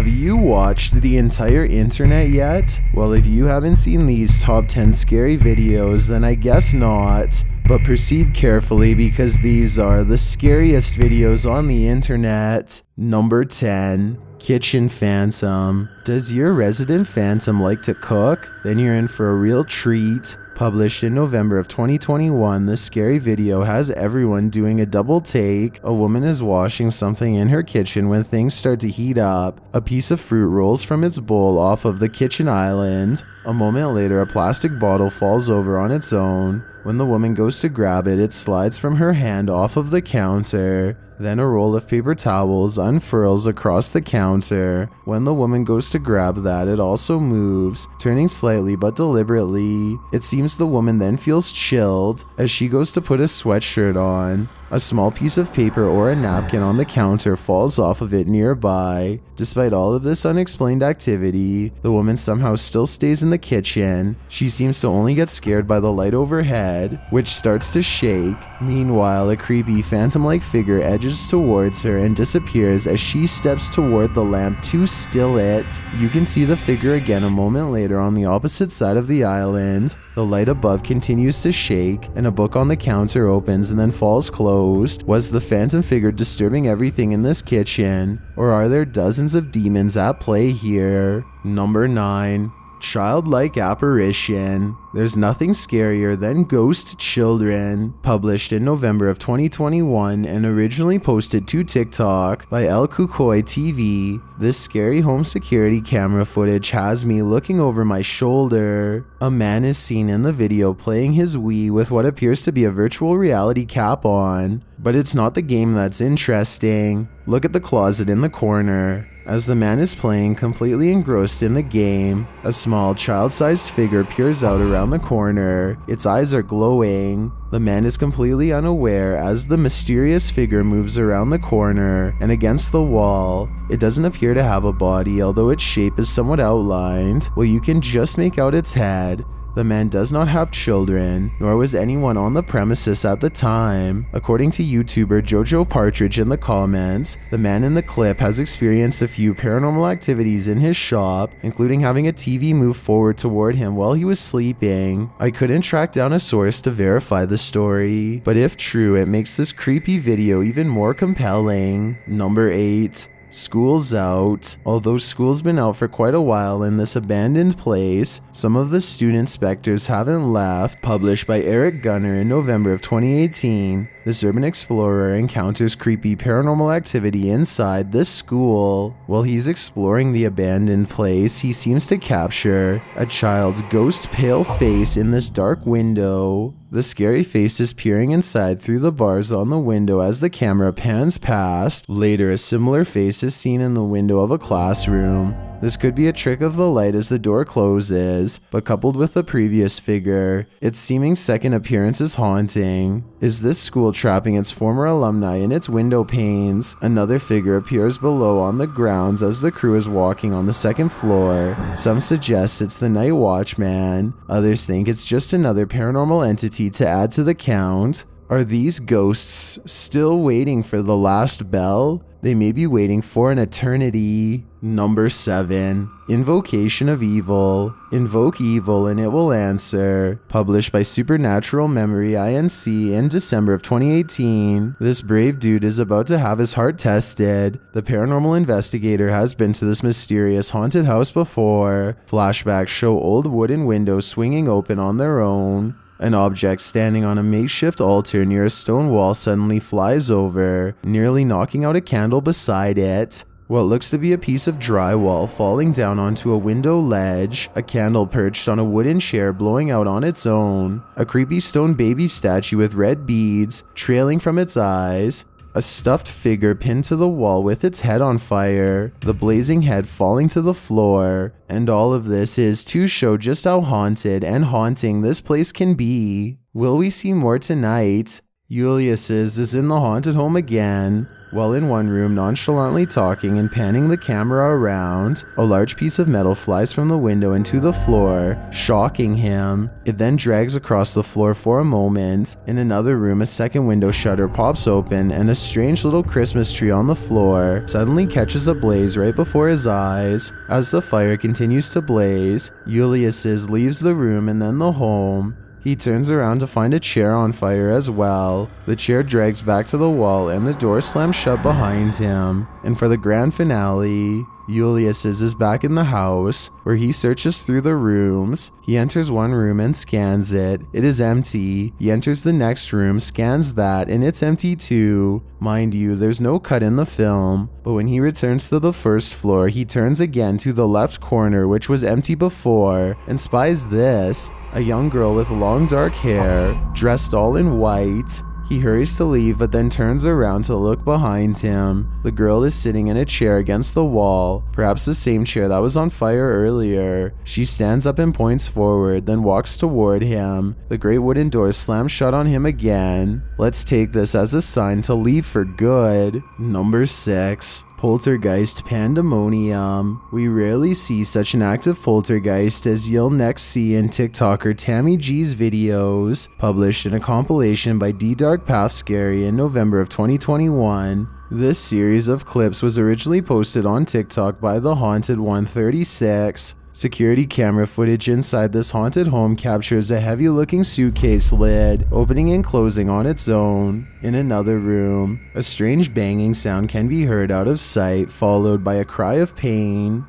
Have you watched the entire internet yet? Well, if you haven't seen these top 10 scary videos, then I guess not. But proceed carefully because these are the scariest videos on the internet. Number 10. Kitchen Phantom. Does your resident phantom like to cook? Then you're in for a real treat. Published in November of 2021, this scary video has everyone doing a double take. A woman is washing something in her kitchen when things start to heat up. A piece of fruit rolls from its bowl off of the kitchen island. A moment later, a plastic bottle falls over on its own. When the woman goes to grab it, it slides from her hand off of the counter. Then a roll of paper towels unfurls across the counter. When the woman goes to grab that, it also moves, turning slightly but deliberately. It seems the woman then feels chilled as she goes to put a sweatshirt on. A small piece of paper or a napkin on the counter falls off of it nearby. Despite all of this unexplained activity, the woman somehow still stays in the kitchen. She seems to only get scared by the light overhead, which starts to shake. Meanwhile, a creepy phantom-like figure edges towards her and disappears as she steps toward the lamp to still it. You can see the figure again a moment later on the opposite side of the island. The light above continues to shake, and a book on the counter opens and then falls closed. Was the phantom figure disturbing everything in this kitchen, or are there dozens of demons at play here? Number 9. Childlike Apparition. There's nothing scarier than ghost children. Published in November of 2021 and originally posted to TikTok by El Kukoi TV, this scary home security camera footage has me looking over my shoulder. A man is seen in the video playing his Wii with what appears to be a virtual reality cap on. But it's not the game that's interesting. Look at the closet in the corner. As the man is playing, completely engrossed in the game, a small child-sized figure peers out around the corner. Its eyes are glowing. The man is completely unaware as the mysterious figure moves around the corner and against the wall. It doesn't appear to have a body, although its shape is somewhat outlined. Well, you can just make out its head. The man does not have children, nor was anyone on the premises at the time. According to YouTuber Jojo Partridge in the comments, the man in the clip has experienced a few paranormal activities in his shop, including having a TV move forward toward him while he was sleeping. I couldn't track down a source to verify the story, but if true, it makes this creepy video even more compelling. Number 8. School's out. Although school's been out for quite a while in this abandoned place, some of the student specters haven't left. Published by Eric Gunner in November of 2018, this urban explorer encounters creepy paranormal activity inside this school. While he's exploring the abandoned place, he seems to capture a child's ghost pale face in this dark window. The scary face is peering inside through the bars on the window as the camera pans past. Later, a similar face is seen in the window of a classroom. This could be a trick of the light as the door closes, but coupled with the previous figure, its seeming second appearance is haunting. Is this school trapping its former alumni in its window panes? Another figure appears below on the grounds as the crew is walking on the second floor. Some suggest it's the night watchman. Others think it's just another paranormal entity to add to the count. Are these ghosts still waiting for the last bell? They may be waiting for an eternity. Number 7. Invocation of Evil. Invoke evil and it will answer. Published by Supernatural Memory Inc. in December of 2018. This brave dude is about to have his heart tested. The paranormal investigator has been to this mysterious haunted house before. Flashbacks show old wooden windows swinging open on their own. An object standing on a makeshift altar near a stone wall suddenly flies over, nearly knocking out a candle beside it. What looks to be a piece of drywall falling down onto a window ledge, a candle perched on a wooden chair blowing out on its own, a creepy stone baby statue with red beads trailing from its eyes, a stuffed figure pinned to the wall with its head on fire, the blazing head falling to the floor, and all of this is to show just how haunted and haunting this place can be. Will we see more tonight? Julius's is in the haunted home again. While in one room nonchalantly talking and panning the camera around, a large piece of metal flies from the window into the floor, shocking him. It then drags across the floor for a moment. In another room, a second window shutter pops open and a strange little Christmas tree on the floor suddenly catches ablaze right before his eyes. As the fire continues to blaze, Julius's leaves the room and then the home. He turns around to find a chair on fire as well. The chair drags back to the wall and the door slams shut behind him. And for the grand finale, Julius's is back in the house, where he searches through the rooms. He enters one room and scans it. It is empty. He enters the next room, scans that, and it's empty too. Mind you, there's no cut in the film, but when he returns to the first floor, he turns again to the left corner, which was empty before, and spies this: a young girl with long dark hair, dressed all in white. He hurries to leave, but then turns around to look behind him. The girl is sitting in a chair against the wall, perhaps the same chair that was on fire earlier. She stands up and points forward, then walks toward him. The great wooden door slams shut on him again. Let's take this as a sign to leave for good. Number 6. Poltergeist Pandemonium. We rarely see such an active poltergeist as you'll next see in TikToker Tammy G's videos, published in a compilation by D-Dark Path Scary in November of 2021. This series of clips was originally posted on TikTok by The Haunted 136. Security camera footage inside this haunted home captures a heavy-looking suitcase lid opening and closing on its own. In another room, a strange banging sound can be heard out of sight, followed by a cry of pain.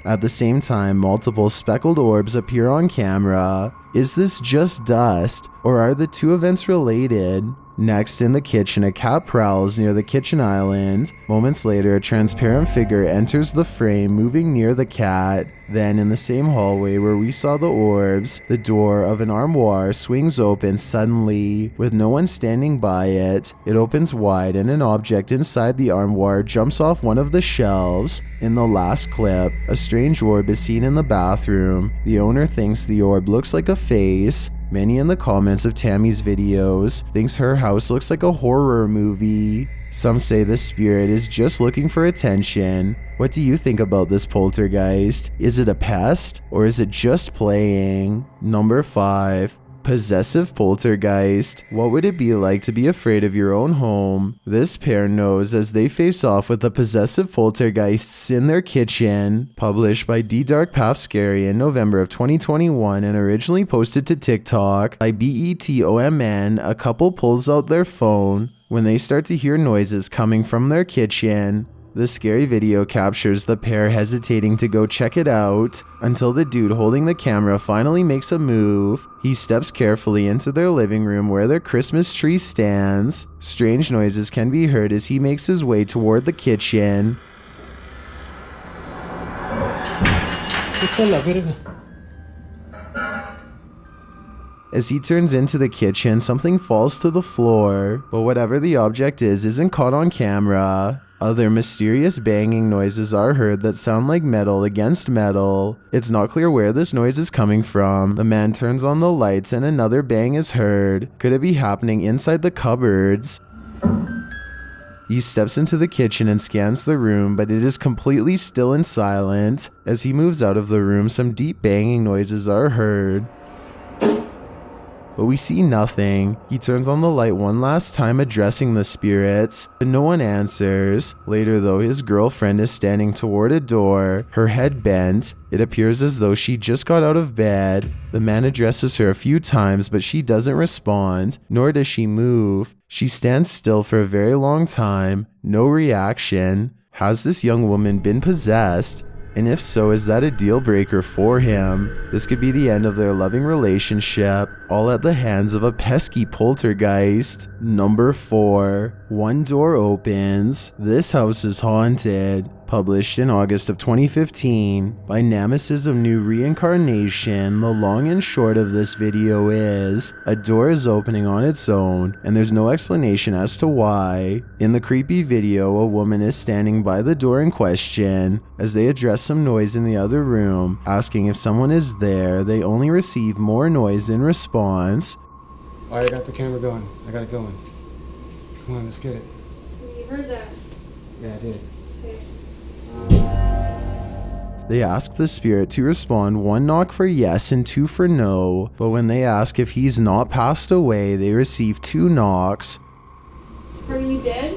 At the same time, multiple speckled orbs appear on camera. Is this just dust, or are the two events related? Next, in the kitchen, a cat prowls near the kitchen island. Moments later, a transparent figure enters the frame, moving near the cat. Then, in the same hallway where we saw the orbs, the door of an armoire swings open suddenly, with no one standing by it. It opens wide, and an object inside the armoire jumps off one of the shelves. In the last clip, a strange orb is seen in the bathroom. The owner thinks the orb looks like a face. Many in the comments of Tammy's videos thinks her house looks like a horror movie. Some say the spirit is just looking for attention. What do you think about this poltergeist? Is it a pest, or is it just playing? Number 5. Possessive poltergeist. What would it be like to be afraid of your own home? This pair knows as they face off with the possessive poltergeists in their kitchen. Published by D-Dark Path Scary in November of 2021 and originally posted to TikTok by BETOMN, a couple pulls out their phone when they start to hear noises coming from their kitchen. The scary video captures the pair hesitating to go check it out until the dude holding the camera finally makes a move. He steps carefully into their living room where their Christmas tree stands. Strange noises can be heard as he makes his way toward the kitchen. As he turns into the kitchen, something falls to the floor, but whatever the object is isn't caught on camera. Other mysterious banging noises are heard that sound like metal against metal. It's not clear where this noise is coming from. The man turns on the lights and another bang is heard. Could it be happening inside the cupboards? He steps into the kitchen and scans the room, but it is completely still and silent. As he moves out of the room, some deep banging noises are heard, but we see nothing. He turns on the light one last time, addressing the spirits, but no one answers. Later though, his girlfriend is standing toward a door, her head bent. It appears as though she just got out of bed. The man addresses her a few times, but she doesn't respond, nor does she move. She stands still for a very long time, no reaction. Has this young woman been possessed? And if so, is that a deal breaker for him? This could be the end of their loving relationship, all at the hands of a pesky poltergeist. Number 4. One door opens. This house is haunted. Published in August of 2015 by Nemesis New Reincarnation, the long and short of this video is, a door is opening on its own, and there's no explanation as to why. In the creepy video, a woman is standing by the door in question. As they address some noise in the other room, asking if someone is there, they only receive more noise in response. Alright, I got the camera going. I got it going. Come on, let's get it. You heard that? Yeah, I did. They ask the spirit to respond 1 knock for yes and 2 for no, but when they ask if he's not passed away, they receive 2 knocks. Are you dead?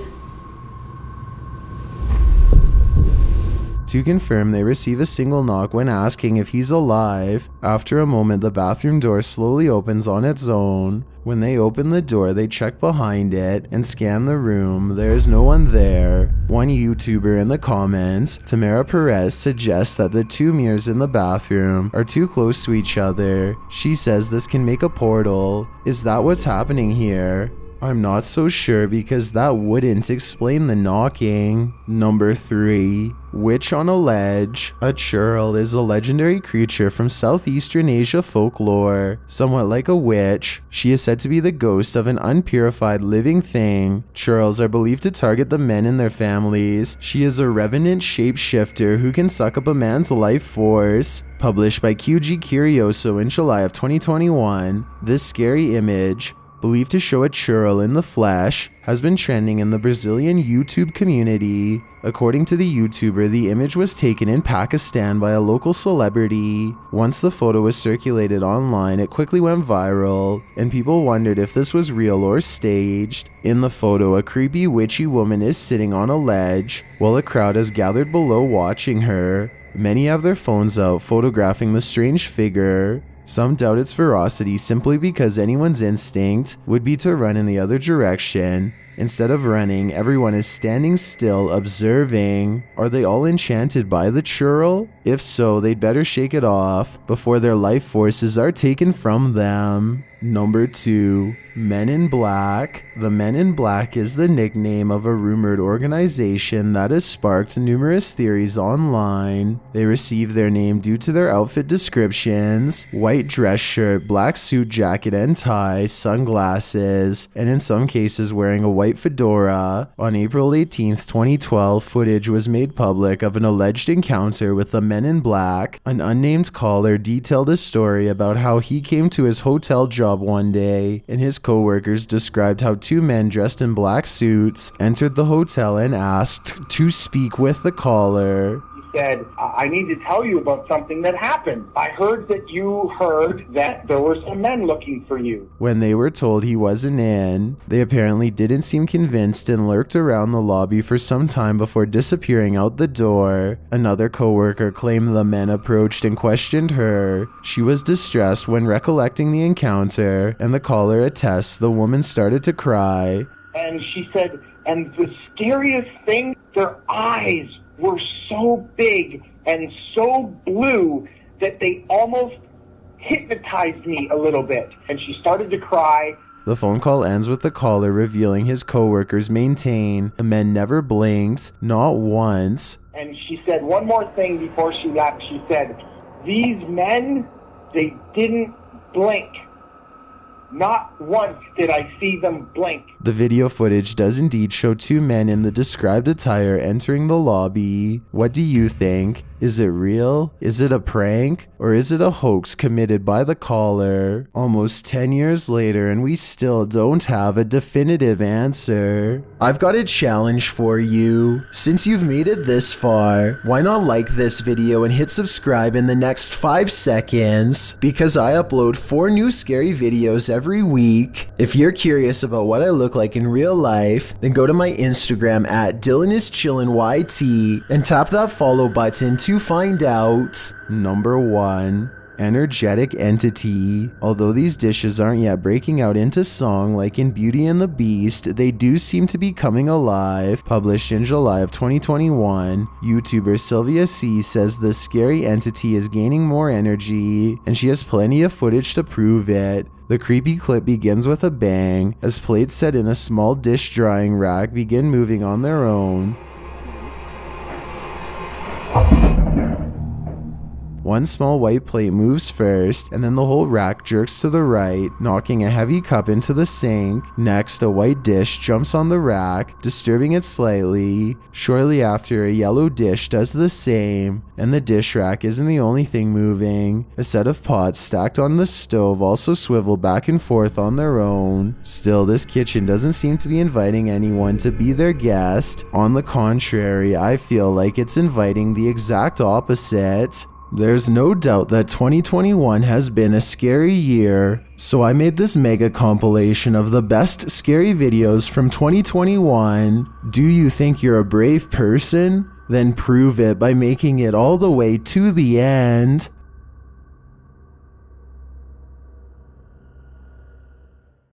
To confirm, they receive a single knock when asking if he's alive. After a moment, the bathroom door slowly opens on its own. When they open the door, they check behind it and scan the room. There is no one there. One YouTuber in the comments, Tamara Perez, suggests that the 2 mirrors in the bathroom are too close to each other. She says this can make a portal. Is that what's happening here? I'm not so sure because that wouldn't explain the knocking. Number 3. Witch on a ledge. A churl is a legendary creature from Southeastern Asia folklore. Somewhat like a witch, she is said to be the ghost of an unpurified living thing. Churls are believed to target the men in their families. She is a revenant shapeshifter who can suck up a man's life force. Published by QG Curioso in July of 2021, this scary image, believed to show a churl in the flesh, has been trending in the Brazilian YouTube community. According to the YouTuber, the image was taken in Pakistan by a local celebrity. Once the photo was circulated online, it quickly went viral, and people wondered if this was real or staged. In the photo, a creepy witchy woman is sitting on a ledge, while a crowd has gathered below watching her. Many have their phones out photographing the strange figure. Some doubt its veracity simply because anyone's instinct would be to run in the other direction. Instead of running, everyone is standing still, observing. Are they all enchanted by the churl? If so, they'd better shake it off before their life forces are taken from them. Number 2. Men in Black. The Men in Black is the nickname of a rumored organization that has sparked numerous theories online. They received their name due to their outfit descriptions: white dress shirt, black suit jacket and tie, sunglasses, and in some cases wearing a white fedora. On April 18, 2012, footage was made public of an alleged encounter with the Men in Black. An unnamed caller detailed a story about how he came to his hotel job one day, and his co-workers described how 2 men dressed in black suits entered the hotel and asked to speak with the caller. Said, I need to tell you about something that happened. I heard that you heard that there were some men looking for you. When they were told he wasn't in, they apparently didn't seem convinced and lurked around the lobby for some time before disappearing out the door. Another coworker claimed the men approached and questioned her. She was distressed when recollecting the encounter, and the caller attests the woman started to cry. And she said, and the scariest thing, their eyes were so big and so blue that they almost hypnotized me a little bit. And she started to cry. The phone call ends with the caller revealing his coworkers maintain the men never blinked, not once. And she said one more thing before she left. She said, these men, they didn't blink. Not once did I see them blink. The video footage does indeed show 2 men in the described attire entering the lobby. What do you think? Is it real? Is it a prank? Or is it a hoax committed by the caller? Almost 10 years later and we still don't have a definitive answer. I've got a challenge for you. Since you've made it this far, why not like this video and hit subscribe in the next 5 seconds? Because I upload 4 new scary videos every week. If you're curious about what I look like in real life, then go to my Instagram at DylanIsChillinYT and tap that follow button to find out. Number 1. Energetic entity. Although these dishes aren't yet breaking out into song like in Beauty and the Beast, they do seem to be coming alive. Published in July of 2021, YouTuber Sylvia C says the scary entity is gaining more energy, and she has plenty of footage to prove it. The creepy clip begins with a bang, as plates set in a small dish drying rack begin moving on their own. One small white plate moves first, and then the whole rack jerks to the right, knocking a heavy cup into the sink. Next, a white dish jumps on the rack, disturbing it slightly. Shortly after, a yellow dish does the same, and the dish rack isn't the only thing moving. A set of pots stacked on the stove also swivel back and forth on their own. Still, this kitchen doesn't seem to be inviting anyone to be their guest. On the contrary, I feel like it's inviting the exact opposite. There's no doubt that 2021 has been a scary year, so I made this mega compilation of the best scary videos from 2021. Do you think you're a brave person? Then prove it by making it all the way to the end.